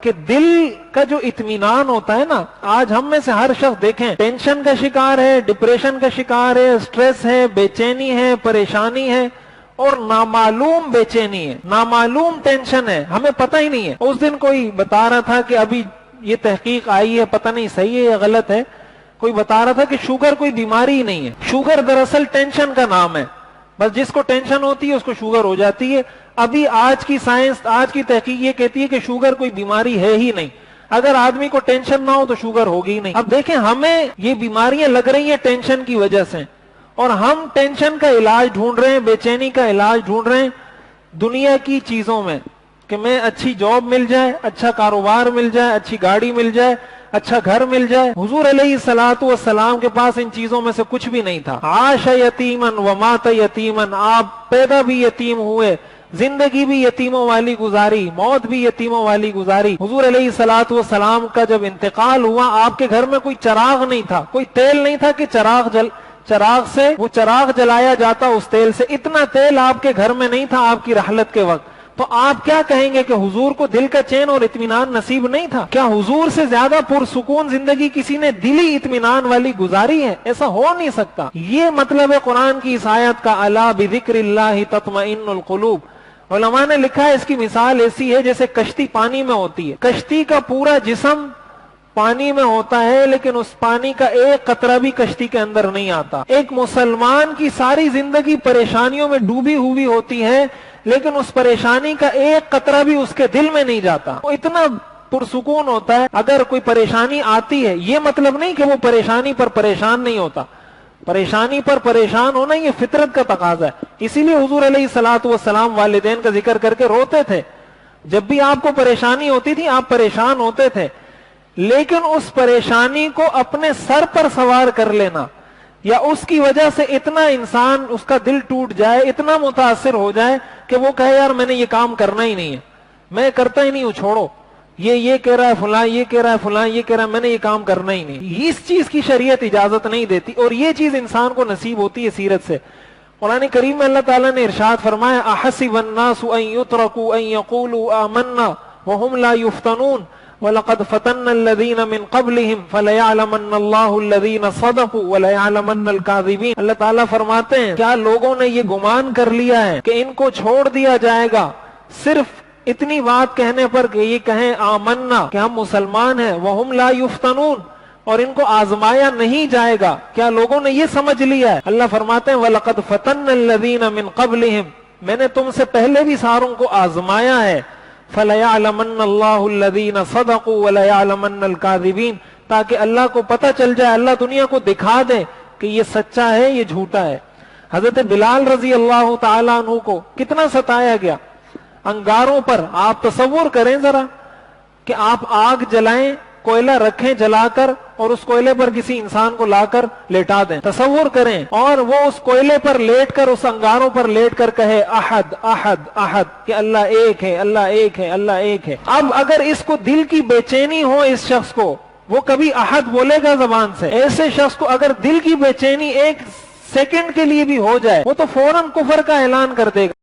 کہ دل کا جو اطمینان ہوتا ہے نا، آج ہم میں سے ہر شخص دیکھیں ٹینشن کا شکار ہے، ڈپریشن کا شکار ہے، سٹریس ہے، بے چینی ہے، پریشانی ہے اور نامعلوم بے چینی ہے، نامعلوم ٹینشن ہے، ہمیں پتہ ہی نہیں ہے۔ اس دن کوئی بتا رہا تھا کہ ابھی یہ تحقیق آئی ہے، پتہ نہیں صحیح ہے یا غلط ہے، کوئی بتا رہا تھا کہ شوگر کوئی بیماری ہی نہیں ہے، شوگر دراصل ٹینشن کا نام ہے، بس جس کو ٹینشن ہوتی ہے اس کو شوگر ہو جاتی ہے۔ ابھی آج کی سائنس، آج کی تحقیق یہ کہتی ہے کہ شوگر کوئی بیماری ہے ہی نہیں، اگر آدمی کو ٹینشن نہ ہو تو شوگر ہوگی ہی نہیں۔ اب دیکھیں ہمیں یہ بیماریاں لگ رہی ہیں ٹینشن کی وجہ سے، اور ہم ٹینشن کا علاج ڈھونڈ رہے ہیں، بے چینی کا علاج ڈھونڈ رہے ہیں دنیا کی چیزوں میں، کہ میں اچھی جاب مل جائے، اچھا کاروبار مل جائے، اچھی گاڑی مل جائے، اچھا گھر مل جائے۔ حضور علیہ الصلوۃ والسلام کے پاس ان چیزوں میں سے کچھ بھی نہیں تھا۔ عاش یتیمن ومات یتیمن، آپ پیدا بھی یتیم ہوئے، زندگی بھی یتیموں والی گزاری، موت بھی یتیموں والی گزاری۔ حضور علیہ الصلوۃ والسلام کا جب انتقال ہوا، آپ کے گھر میں کوئی چراغ نہیں تھا، کوئی تیل نہیں تھا کہ چراغ سے وہ چراغ جلایا جاتا، اس تیل سے اتنا تیل آپ کے گھر میں نہیں تھا آپ کی رحلت کے وقت۔ تو آپ کیا کہیں گے کہ حضور کو دل کا چین اور اطمینان نصیب نہیں تھا؟ کیا حضور سے زیادہ پرسکون زندگی کسی نے دلی اطمینان والی گزاری ہے؟ ایسا ہو نہیں سکتا۔ یہ مطلب ہے قرآن کی اس آیت کا، الا بذکر اللہ تطمئن القلوب۔ علماء نے لکھا ہے اس کی مثال ایسی ہے جیسے کشتی پانی میں ہوتی ہے، کشتی کا پورا جسم پانی میں ہوتا ہے لیکن اس پانی کا ایک قطرہ بھی کشتی کے اندر نہیں آتا۔ ایک مسلمان کی ساری زندگی پریشانیوں میں ڈوبی ہوئی ہوتی ہے لیکن اس پریشانی کا ایک قطرہ بھی اس کے دل میں نہیں جاتا، وہ اتنا پرسکون ہوتا ہے۔ اگر کوئی پریشانی آتی ہے، یہ مطلب نہیں کہ وہ پریشانی پر پریشان نہیں ہوتا، پریشانی پر پریشان ہونا یہ فطرت کا تقاضا ہے۔ اسی لیے حضور علیہ الصلوۃ والسلام والدین کا ذکر کر کے روتے تھے، جب بھی آپ کو پریشانی ہوتی تھی آپ پریشان ہوتے تھے، لیکن اس پریشانی کو اپنے سر پر سوار کر لینا، یا اس کی وجہ سے اتنا انسان اس کا دل ٹوٹ جائے، اتنا متاثر ہو جائے کہ وہ کہے یار میں نے یہ کام کرنا ہی نہیں ہے، میں کرتا ہی نہیں ہوں، چھوڑو، یہ کہہ رہا ہے فلاں، یہ کہہ رہا ہے فلاں، یہ کہہ رہا ہے، میں نے یہ کام کرنا ہی نہیں۔ اس چیز کی شریعت اجازت نہیں دیتی، اور یہ چیز انسان کو نصیب ہوتی ہے سیرت سے۔ قرآن کریم میں اللہ تعالیٰ نے ارشاد فرمایا، احسب الناس ان یترکوا ان یقولوا آمنا وهم لا یفتنون وَلَقَدْ فَتَنَّ الَّذِينَ مِن قَبْلِهِمْ فَلَيَعْلَمَنَّ اللَّهُ الَّذِينَ صَدَقُوا وَلَيَعْلَمَنَّ الْكَاذِبِينَ۔ اللہ تعالیٰ فرماتے ہیں کیا لوگوں نے یہ گمان کر لیا ہے کہ ان کو چھوڑ دیا جائے گا صرف اتنی بات کہنے پر کہ یہ کہیں آمنا کہ ہم مسلمان ہیں، وَهُمْ لَا يُفْتَنُونَ، اور ان کو آزمایا نہیں جائے گا، کیا لوگوں نے یہ سمجھ لیا ہے؟ اللہ فرماتے ہیں وَلَقَدْ فَتَنَّ الَّذِينَ مِن قَبْلِهِمْ، میں نے تم سے پہلے بھی ساروں کو آزمایا ہے، فَلَيَعْلَمَنَّ اللَّهُ الَّذِينَ صَدَقُوا وَلَيَعْلَمَنَّ الْكَاذِبِينَ، تاکہ اللہ کو پتہ چل جائے، اللہ دنیا کو دکھا دے کہ یہ سچا ہے یہ جھوٹا ہے۔ حضرت بلال رضی اللہ تعالیٰ عنہ کو کتنا ستایا گیا انگاروں پر۔ آپ تصور کریں ذرا کہ آپ آگ جلائیں، کوئلہ رکھیں جلا کر، اور اس کوئلے پر کسی انسان کو لا کر لیٹا دیں، تصور کریں، اور وہ اس کوئلے پر لیٹ کر، اس انگاروں پر لیٹ کر کہے احد احد احد، کہ اللہ ایک ہے، اللہ ایک ہے، اللہ ایک ہے۔ اب اگر اس کو دل کی بے چینی ہو اس شخص کو، وہ کبھی احد بولے گا زبان سے؟ ایسے شخص کو اگر دل کی بے چینی ایک سیکنڈ کے لیے بھی ہو جائے، وہ تو فوراً کفر کا اعلان کر دے گا۔